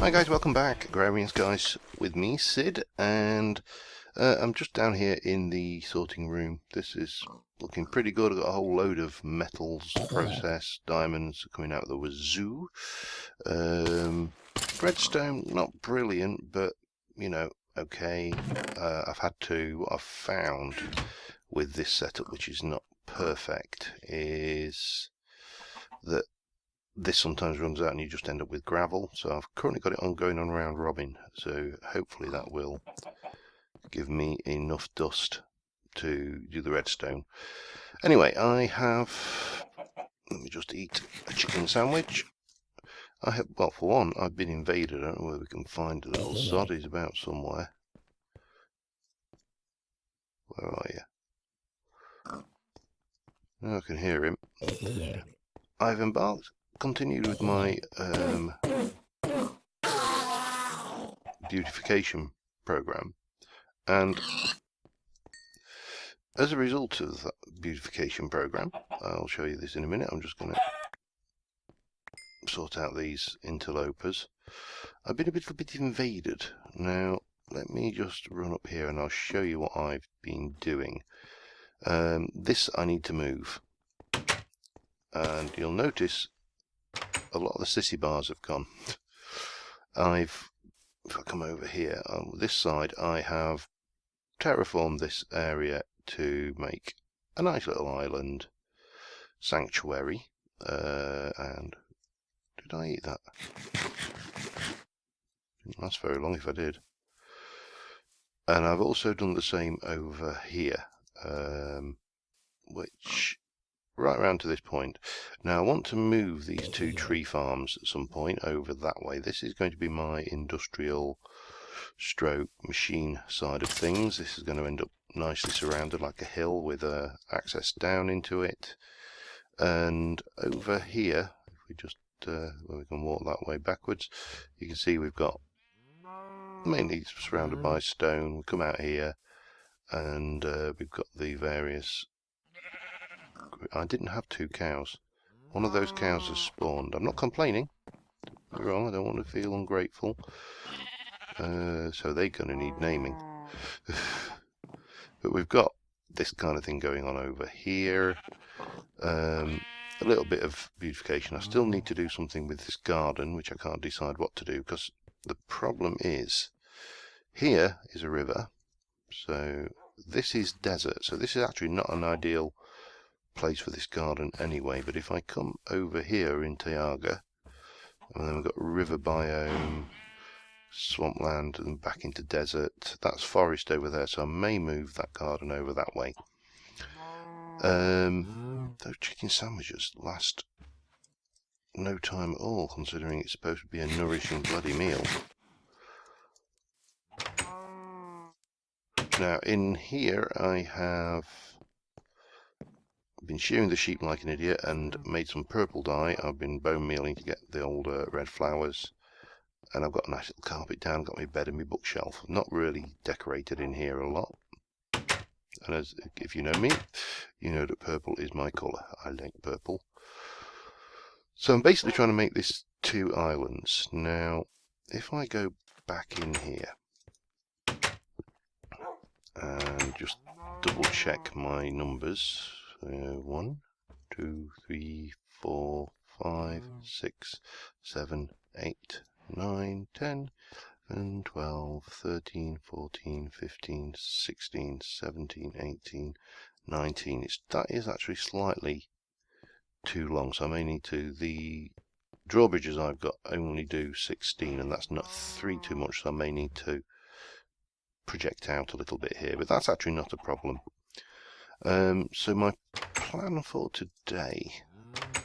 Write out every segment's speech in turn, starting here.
Hi guys, welcome back. Agrarian Skies with me, Sid, and I'm just down here in the sorting room. This is looking pretty good. I've got a whole load of metals, processed diamonds coming out of the wazoo. Redstone, not brilliant, but you know, okay. I've had to. What I've found with this setup, which is not perfect, is that this sometimes runs out and you just end up with gravel. So I've currently got it on going on round robin, so hopefully that will give me enough dust to do the redstone. Anyway, I have, let me just eat a chicken sandwich. I have, well, for one, I've been invaded. I don't know whether we can find a little sod. He's about somewhere. Where are you? Now I can hear him. I've continued with my beautification program, and as a result of that beautification program, I'll show you this in a minute. I'm just going to sort out these interlopers. I've been a little bit invaded. Now let me just run up here and I'll show you what I've been doing. This I need to move, and you'll notice a lot of the sissy bars have gone. If I come over here on this side, I have terraformed this area to make a nice little island sanctuary. And did I eat that? Didn't last very long if I did. And I've also done the same over here, which right around to this point. Now I want to move these two tree farms at some point over that way. This is going to be my industrial stroke machine side of things. This is going to end up nicely surrounded like a hill with access down into it. And over here, if we just well, we can walk that way backwards, you can see we've got mainly surrounded by stone. We come out here and we've got the various. I didn't have two cows. One of those cows has spawned. I'm not complaining. Don't get me wrong, I don't want to feel ungrateful. So they're going to need naming. But we've got this kind of thing going on over here. A little bit of beautification. I still need to do something with this garden, which I can't decide what to do, because the problem is, here is a river, so this is desert, so this is actually not an ideal place for this garden anyway. But if I come over here in Tiaga, and then we've got river biome, swampland, and back into desert, that's forest over there, so I may move that garden over that way. Those chicken sandwiches last no time at all, considering it's supposed to be a nourishing bloody meal. Now in here I have been shearing the sheep like an idiot and made some purple dye. I've been bone mealing to get the old red flowers, and I've got a nice little carpet down, got my bed and my bookshelf. Not really decorated in here a lot, and as if you know me, you know that purple is my colour. I like purple. So I'm basically trying to make this two islands. Now if I go back in here and just double check my numbers, 1, 2, 3, 4, 5, 6, 7, 8, 9, 10, 11, 12, 13, 14, 15, 16, 17, 18, 19. That is actually slightly too long, so I may need to. The drawbridges I've got only do 16, and that's not 3 too much, so I may need to project out a little bit here, but that's actually not a problem. So my plan for today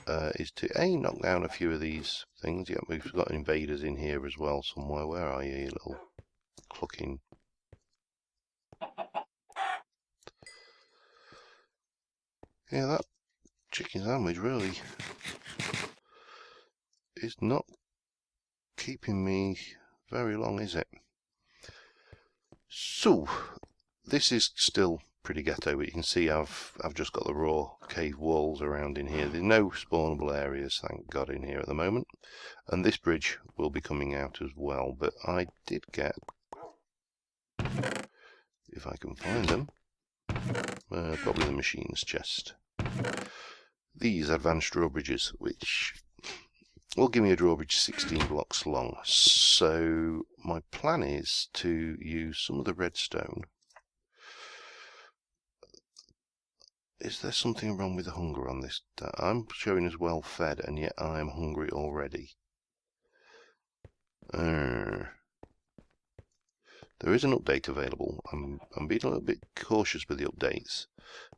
is to knock down a few of these things. Yeah, we've got invaders in here as well somewhere. Where are you, you little clucking? Yeah, that chicken sandwich really is not keeping me very long, is it? So this is still pretty ghetto, but you can see I've just got the raw cave walls around in here. There's no spawnable areas, thank God, in here at the moment. And this bridge will be coming out as well, but I did get, if I can find them, probably the machine's chest, these advanced drawbridges, which will give me a drawbridge 16 blocks long. So my plan is to use some of the redstone. Is there something wrong with the hunger on this? I'm showing as well fed, and yet I am hungry already. There is an update available. I'm being a little bit cautious with the updates,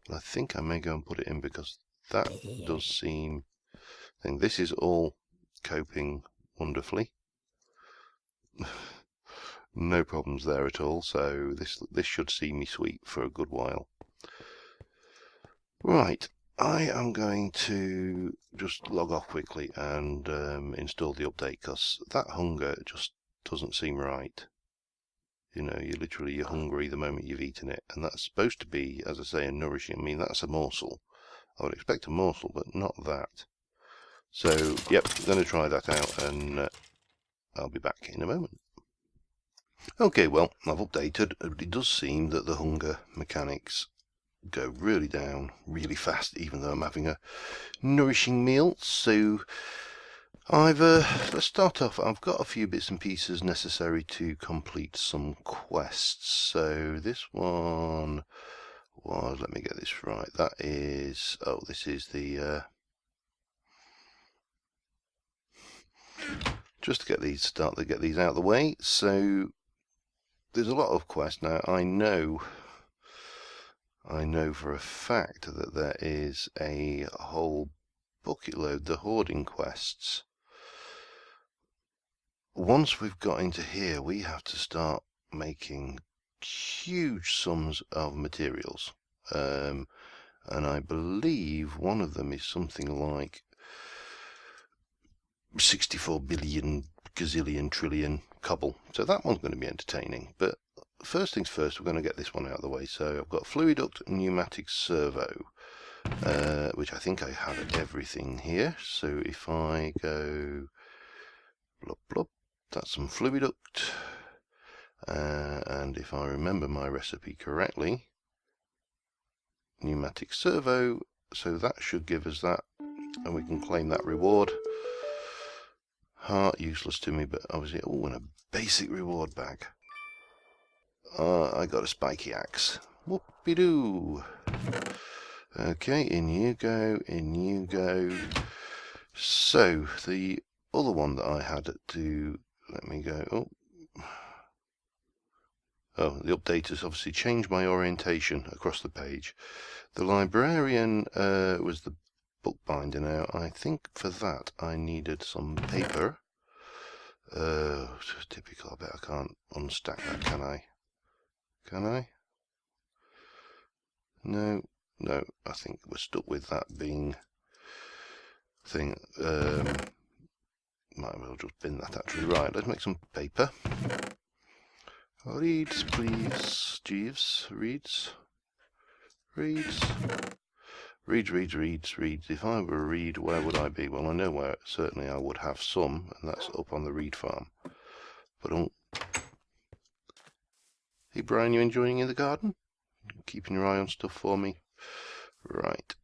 but I think I may go and put it in, because that does seem... I think this is all coping wonderfully. No problems there at all, so this should see me sweet for a good while. Right, I am going to just log off quickly and install the update, because that hunger just doesn't seem right. You know, you're hungry the moment you've eaten it, and that's supposed to be, as I say, a nourishing. I mean, that's a morsel. I would expect a morsel, but not that. So, yep, I'm going to try that out, and I'll be back in a moment. Okay, well, I've updated. It does seem that the hunger mechanics go really down really fast, even though I'm having a nourishing meal. So let's start off. I've got a few bits and pieces necessary to complete some quests. So this one was, let me get this right, that is, oh, this is the just to get these out of the way. So there's a lot of quests now. I know for a fact that there is a whole bucket load, the hoarding quests. Once we've got into here, we have to start making huge sums of materials. And I believe one of them is something like 64 billion gazillion trillion cobble. So that one's going to be entertaining. But first things first, we're going to get this one out of the way. So I've got fluid duct, pneumatic servo, which I think I have everything here. So if I go blub blub, that's some fluid duct, and if I remember my recipe correctly, pneumatic servo. So that should give us that, and we can claim that reward. Heart useless to me, but obviously, oh, and a basic reward bag. I got a spiky axe. Whoopie-doo. Okay, in you go, in you go. So, the other one that I had to, let me go, oh, the update has obviously changed my orientation across the page. The librarian was the bookbinder now. I think for that I needed some paper. Typical, I bet I can't unstack that, can I? Can I? No, I think we're stuck with that being thing. Might as well just bin that actually. Right, let's make some paper. Reeds, please. Jeeves, reeds. Reeds. Reeds. If I were a reed, where would I be? Well, I know where certainly I would have some, and that's up on the reed farm. But hey Brian, you enjoying in the garden? Keeping your eye on stuff for me? Right.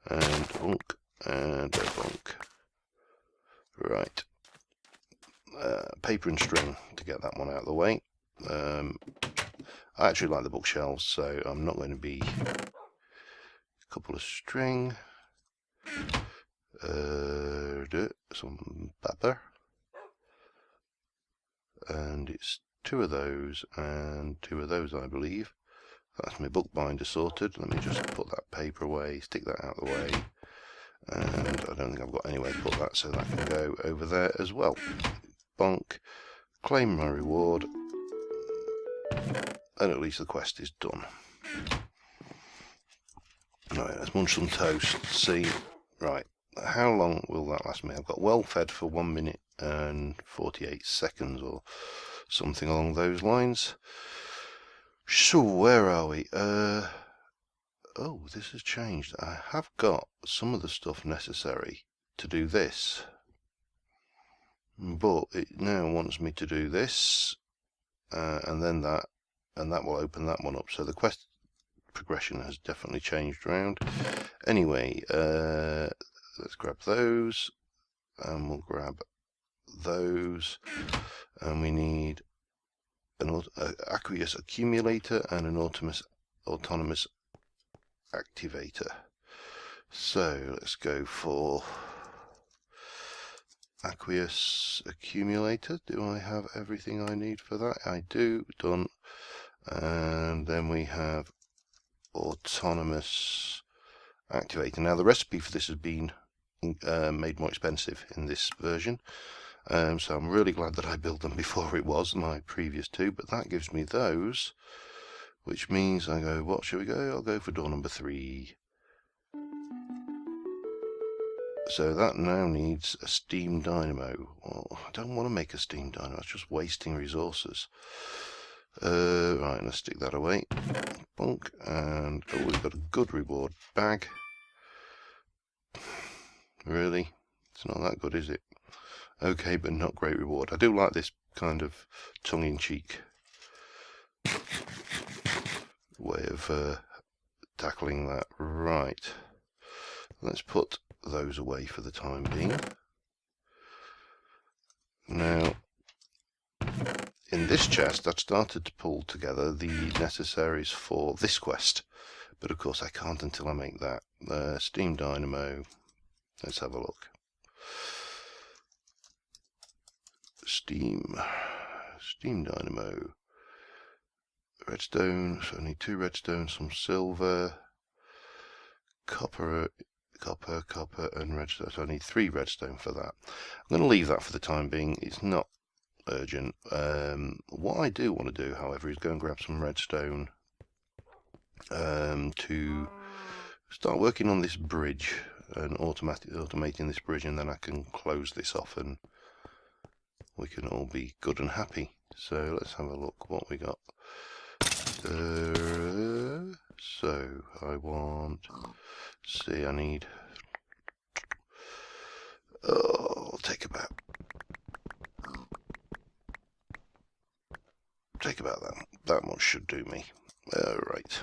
And bunk, and a bunk. Right. Paper and string to get that one out of the way. I actually like the bookshelves, so I'm not going to be a couple of string, some paper, and it's 2 of those and 2 of those, I believe. That's my bookbinder sorted. Let me just put that paper away, stick that out of the way, and I don't think I've got anywhere to put that, so that can go over there as well. Bonk, claim my reward, and at least the quest is done. Right, let's munch some toast. See, right, how long will that last me? I've got well fed for 1 minute and 48 seconds or something along those lines. So where are we? Oh, this has changed. I have got some of the stuff necessary to do this, but it now wants me to do this, and then that, and that will open that one up. So the quest progression has definitely changed around. Anyway, let's grab those, and we'll grab those, and we need an aqueous accumulator and an autonomous activator. So let's go for aqueous accumulator. Do I have everything I need for that? I do. Done. And then we have autonomous activator. Now the recipe for this has been made more expensive in this version, so I'm really glad that I built them before it was my previous two, but that gives me those, which means I go, what should we go? I'll go for door number 3. So that now needs a steam dynamo. Well, I don't want to make a steam dynamo, it's just wasting resources. Right, let's stick that away. Bonk, and oh, we've got a good reward bag. Really? It's not that good, is it? Okay, but not great reward. I do like this kind of tongue-in-cheek way of tackling that. Right. Let's put those away for the time being. Now, in this chest, I've started to pull together the necessaries for this quest, but of course I can't until I make that. Steam dynamo. Let's have a look. Steam dynamo. Redstone, so I need 2 redstone, some silver, copper, and redstone. So I need 3 redstone for that. I'm going to leave that for the time being. It's not urgent. What I do want to do, however, is go and grab some redstone to start working on this bridge and automating this bridge, and then I can close this off and we can all be good and happy. So let's have a look what we got. So I want, see, I need, I'll take about that much should do me. Right.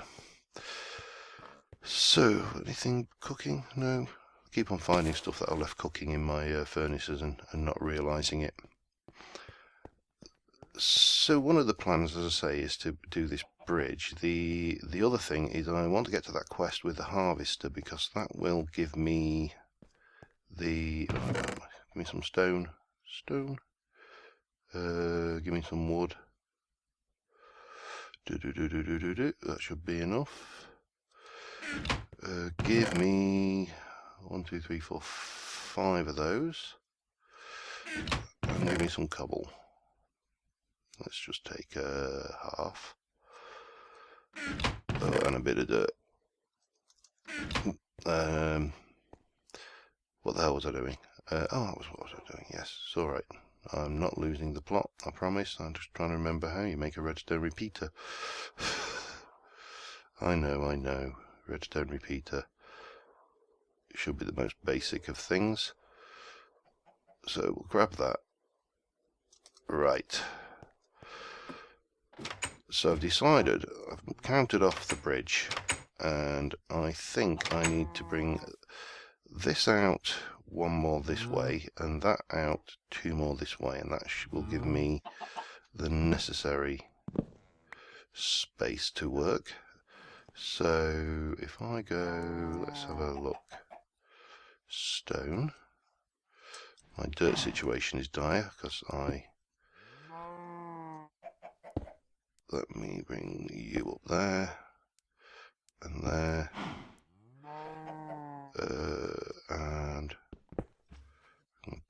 So anything cooking? No. I keep on finding stuff that I left cooking in my furnaces and not realizing it. So one of the plans, as I say, is to do this bridge. The other thing is I want to get to that quest with the harvester, because that will give me the give me some stone, give me some wood. That should be enough. Give me 1, 2, 3, 4, 5 of those, and give me some cobble. Let's just take half. Oh, and a bit of dirt. What the hell was I doing? Oh, that was what I was doing. Yes, it's all right. I'm not losing the plot, I promise. I'm just trying to remember how you make a redstone repeater. I know. Redstone repeater should be the most basic of things. So we'll grab that. Right. So I've decided, I've counted off the bridge, and I think I need to bring this out 1 more this way, and that out 2 more this way, and that will give me the necessary space to work. So if I go, let's have a look. Stone. My dirt situation is dire because let me bring you up there and there, and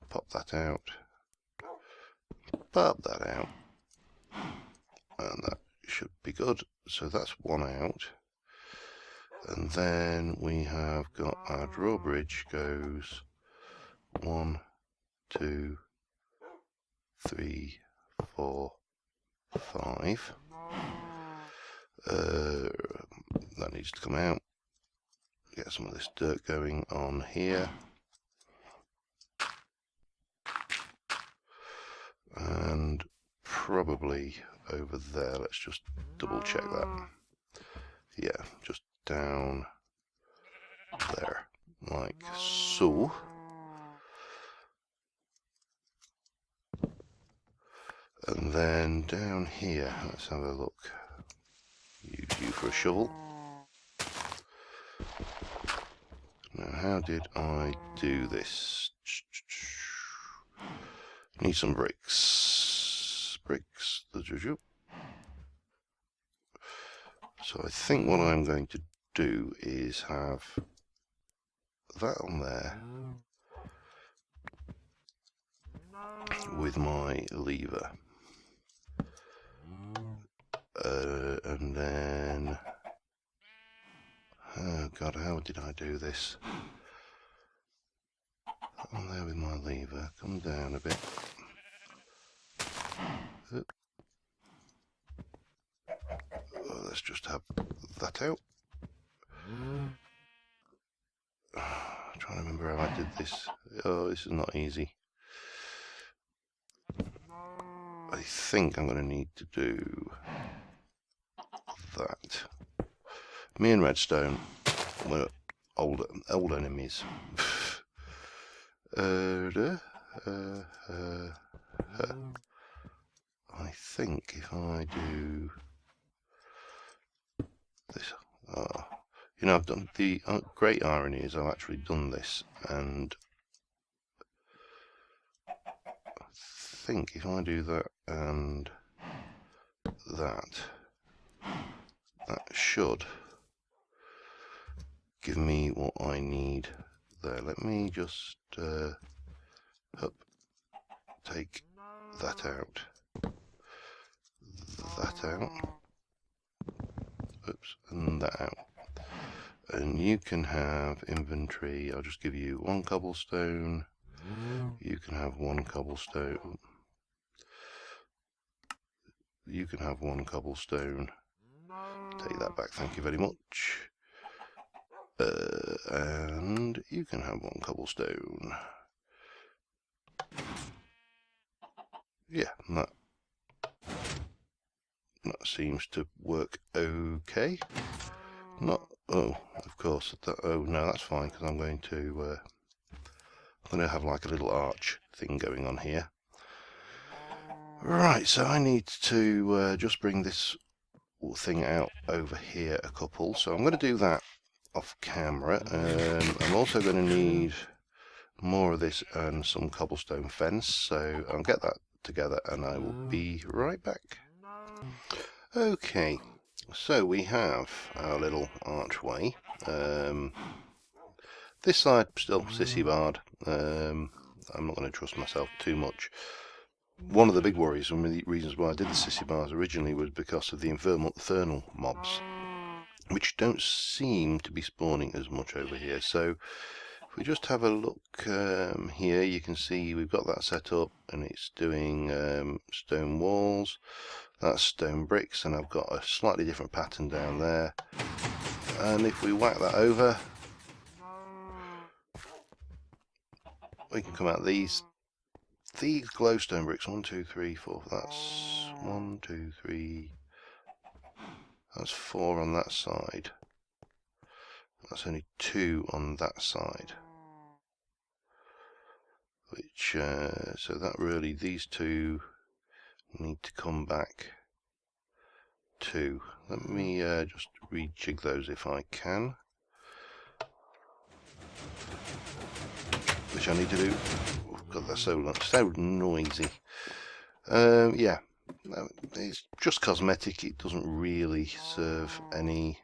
pop that out, and that should be good. So that's 1 out, and then we have got our drawbridge goes 1, 2, 3, 4, 5. That needs to come out. Get some of this dirt going on here. And probably over there. Let's just double check that. Yeah, just down there, like so. And then down here, let's have a look. Use you for a shovel. Now, how did I do this? Need some bricks. Bricks. So I think what I'm going to do is have that on there with my lever. And then, oh god, how did I do this? On there with my lever, come down a bit. Oh, let's just have that out. I'm trying to remember how I did this. Oh, this is not easy. I think I'm going to need to do that. Me and Redstone were old enemies. I think if I do this, you know, I've done the great irony is I've actually done this, and I think if I do that and that should give me what I need there. Let me just take that out, oops, and that out. And you can have inventory. I'll just give you 1 cobblestone. You can have 1 cobblestone. You can have 1 cobblestone. Take that back, thank you very much. And you can have 1 cobblestone. Yeah, that seems to work okay. Not, oh, of course. Oh no, that's fine because I'm going to have like a little arch thing going on here. Right, so I need to just bring this thing out over here a couple. So I'm going to do that off camera. I'm also going to need more of this and some cobblestone fence. So I'll get that together and I will be right back. Okay, so we have our little archway. This side still sissy barred. I'm not going to trust myself too much. One of the big worries and the reasons why I did the sissy bars originally was because of the infernal mobs, which don't seem to be spawning as much over here. So if we just have a look here, you can see we've got that set up and it's doing stone walls. That's stone bricks, and I've got a slightly different pattern down there. And if we whack that over, we can come out these glowstone bricks. 1, 2, 3, 4. That's 1, 2, 3. That's 4 on that side. That's only 2 on that side. Which so that really these 2 need to come back 2. Let me just rejig those if I can. Which I need to do. Oh god, that's so noisy. Yeah, it's just cosmetic. It doesn't really serve any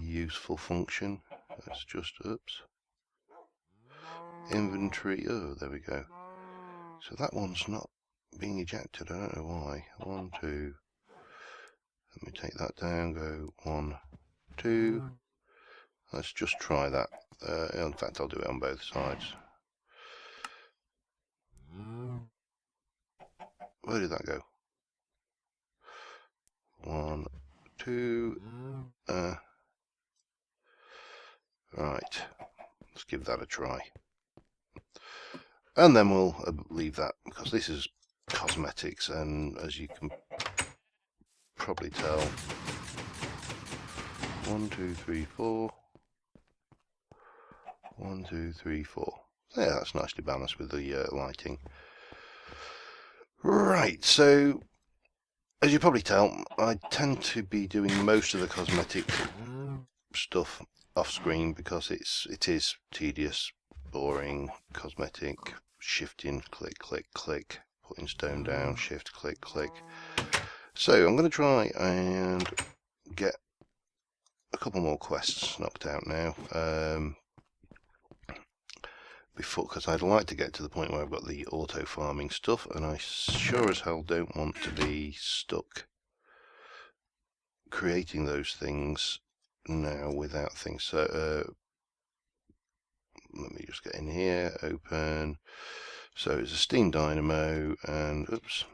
useful function. Let's just, oops. Inventory, oh, there we go. So that one's not being ejected, I don't know why. 1, 2. Let me take that down, go 1, 2. Let's just try that. In fact, I'll do it on both sides. Where did that go? 1, 2. Right, let's give that a try. And then we'll leave that, because this is cosmetics, and as you can probably tell, 1, 2, 3, 4. 1, 2, 3, 4. Yeah, that's nicely balanced with the lighting. Right, so as you probably tell, I tend to be doing most of the cosmetic stuff off screen because it is tedious, boring, cosmetic, shifting, click, click, click, putting stone down, shift, click, click. So I'm going to try and get a couple more quests knocked out now. Because I'd like to get to the point where I've got the auto farming stuff, and I sure as hell don't want to be stuck creating those things now without things. So let me just get in here, open. So it's a steam dynamo, and oops,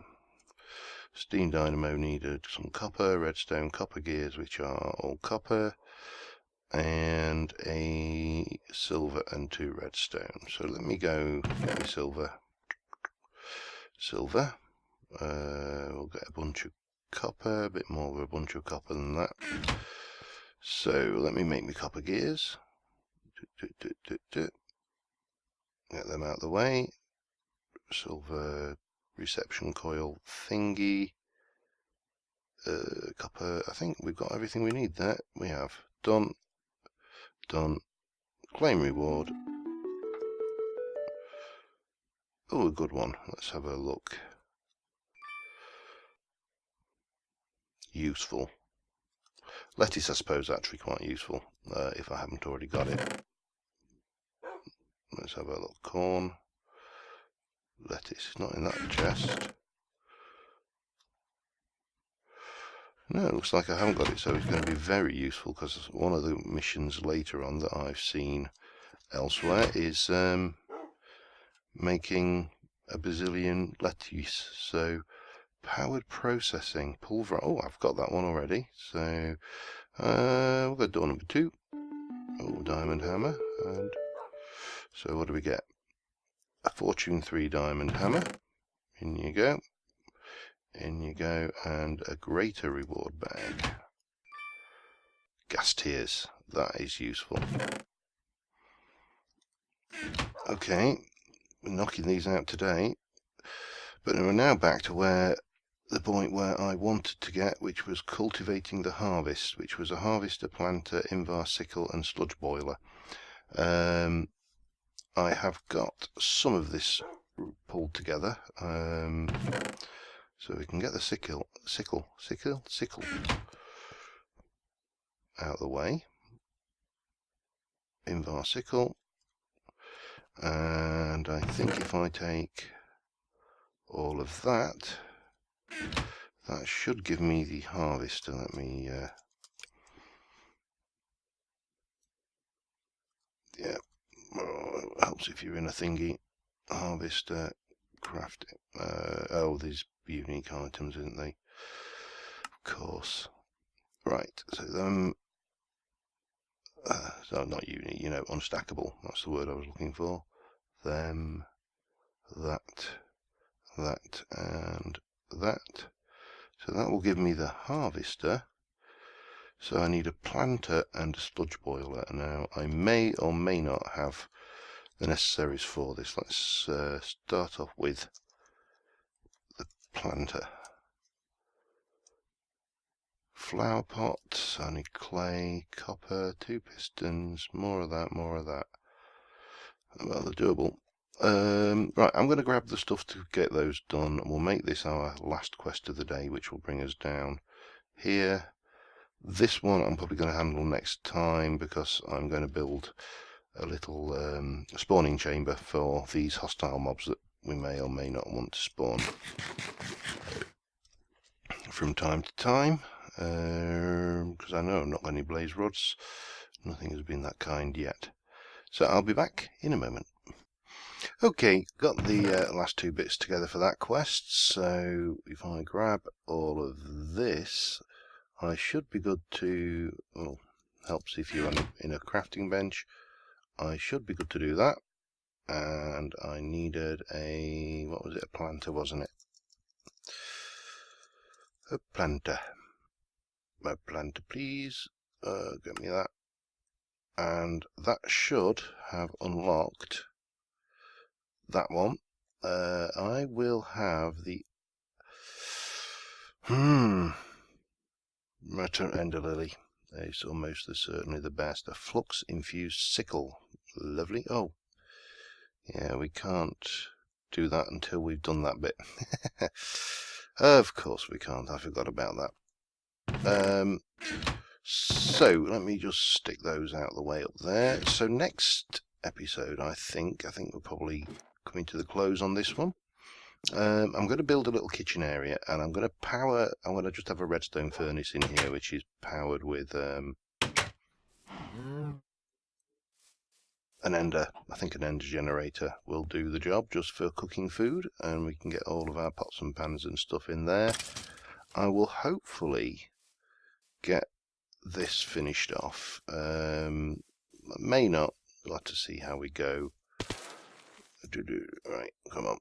steam dynamo needed some copper, redstone, copper gears, which are all copper, and a silver and 2 redstone. So let me go get me silver. We'll get a bunch of copper, a bit more of a bunch of copper than that. So let me make me copper gears. Get them out of the way. Silver reception coil thingy. Copper, I think we've got everything we need there. We have. Done. Claim reward. Oh, a good one. Let's have a look. Useful. Lettuce, I suppose, actually quite useful, if I haven't already got it. Let's have a look. Corn. Lettuce, not in that chest. No, it looks like I haven't got it, so it's going to be very useful, because one of the missions later on that I've seen elsewhere is making a bazillion lettuce. So powered processing, pulver. Oh, I've got that one already. So we'll go door number 2. Oh, diamond hammer. And so what do we get? A fortune 3 diamond hammer. In you go. In you go, and a greater reward bag. Gas tiers, that is useful. Okay, we're knocking these out today, but we're now back to the point where I wanted to get, which was cultivating the harvest, which was a harvester, planter, invar sickle and sludge boiler. I have got some of this pulled together. So we can get the sickle out of the way. Invar sickle. And I think if I take all of that, that should give me the harvester. Let me, yeah, well, it helps if you're in a thingy. Harvester, craft it. Oh, there's unique items, isn't they? Of course. Right, so them, so not unique, unstackable, that's the word I was looking for. Them, that, and that. So that will give me the harvester. So I need a planter and a sludge boiler. Now I may or may not have the necessaries for this. Let's start off with the planter. Flower pot, I need clay, copper, 2 pistons, more of that. Well, they're doable. Right, I'm going to grab the stuff to get those done. We'll make this our last quest of the day, which will bring us down here. This one I'm probably going to handle next time, because I'm going to build a little spawning chamber for these hostile mobs that we may or may not want to spawn from time to time. Because I know I've not got any blaze rods. Nothing has been that kind yet. So I'll be back in a moment. Okay, got the last 2 bits together for that quest. So if I grab all of this, I should be good to, well, helps if you're in a crafting bench. I should be good to do that. And I needed a, what was it, a planter, wasn't it? A planter. A planter, please. Get me that. And that should have unlocked that one. I will have the Matter Ender Lily. It's almost certainly the best. A flux infused sickle. Lovely. Oh, yeah, we can't do that until we've done that bit. Of course we can't. I forgot about that. So let me just stick those out of the way up there. So next episode, I think we're probably coming to the close on this one. I'm going to build a little kitchen area, and I'm going to just have a redstone furnace in here, which is powered with an ender. I think an ender generator will do the job just for cooking food, and we can get all of our pots and pans and stuff in there. I will hopefully get this finished off. May not. We'll have to see how we go. Right, come on.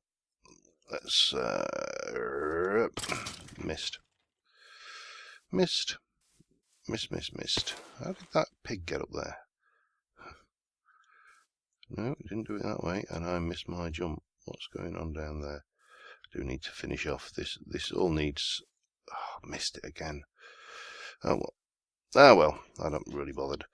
Let's missed. How did that pig get up there? No, it didn't do it that way, and I missed my jump. What's going on down there? I do need to finish off this. This all needs. Oh, missed it again. Oh well. Ah well, I don't really bothered.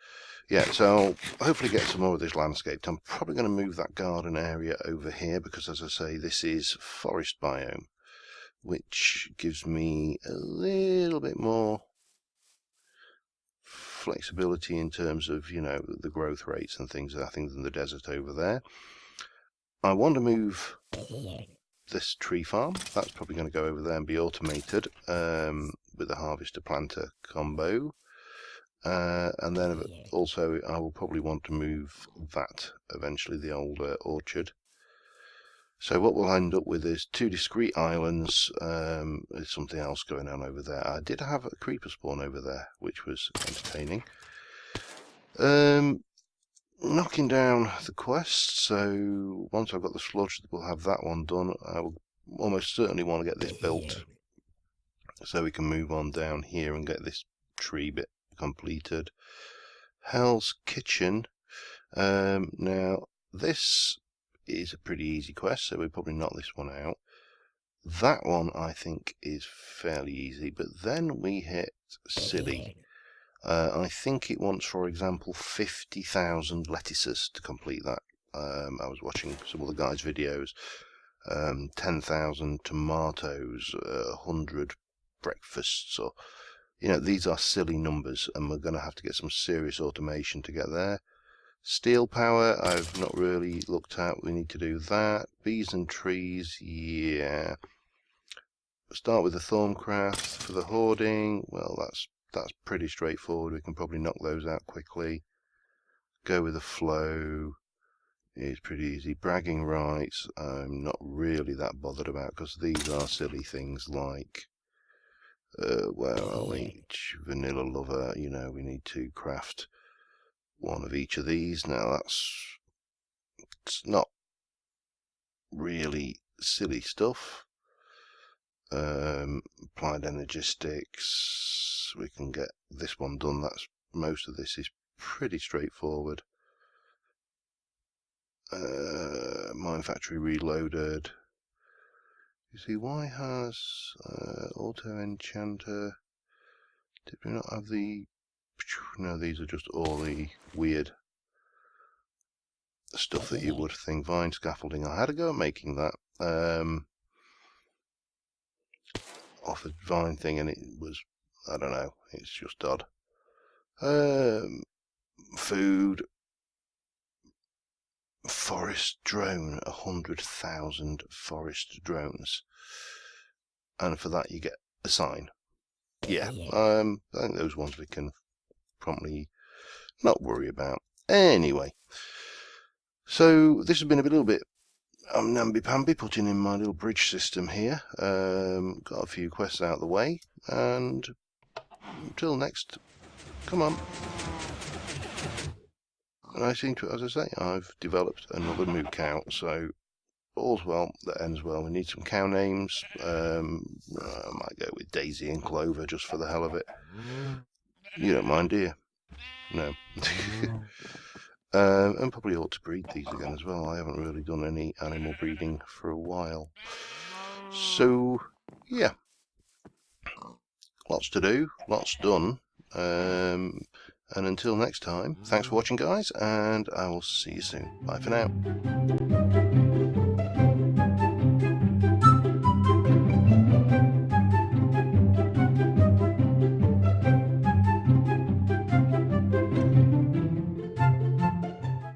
Yeah, so I'll hopefully get some more of this landscaped. I'm probably going to move that garden area over here because, as I say, this is forest biome, which gives me a little bit more flexibility in terms of, you know, the growth rates and things, I think, than the desert over there. I want to move this tree farm. That's probably going to go over there and be automated with the harvester planter combo. And then also I will probably want to move that eventually, the old orchard. So what we'll end up with is 2 discrete islands. There's something else going on over there. I did have a creeper spawn over there, which was entertaining. Knocking down the quest, so once I've got the sludge, we'll have that one done. I will almost certainly want to get this built so we can move on down here and get this tree bit completed. Hell's Kitchen. Now this is a pretty easy quest, so we'll probably knock this one out. That one I think is fairly easy, but then we hit silly. I think it wants, for example, 50,000 lettuces to complete that. I was watching some of the guys' videos. 10,000 tomatoes, 100 breakfasts, or you know, these are silly numbers, and we're going to have to get some serious automation to get there. Steel power, I've not really looked at. We need to do that. Bees and trees, yeah. Start with the Thorncraft for the hoarding. Well, that's pretty straightforward. We can probably knock those out quickly. Go with the flow. It's pretty easy. Bragging rights, I'm not really that bothered about because these are silly things like, where are we? Vanilla lover, you know, we need to craft one of each of these. Now it's not really silly stuff. Applied energistics, we can get this one done. That's most of this is pretty straightforward. Mine Factory Reloaded. You see, why has Auto Enchanter? Did we not have the? No, these are just all the weird stuff that you would think. Vine scaffolding. I had a go at making that off a vine thing, and it was, I don't know, it's just odd. Food. Forest drone, 100,000 forest drones, and for that you get a sign. Yeah, I think those ones we can promptly not worry about. Anyway, so this has been a little bit namby-pamby, putting in my little bridge system here. Got a few quests out of the way, and until next, come on. And I seem to, as I say, I've developed another moo cow, so all's well that ends well. We need some cow names. I might go with Daisy and Clover just for the hell of it. You don't mind, do you? No. And probably ought to breed these again as well. I haven't really done any animal breeding for a while. So, yeah. Lots to do, lots done. And until next time, thanks for watching, guys, and I will see you soon. Bye for now.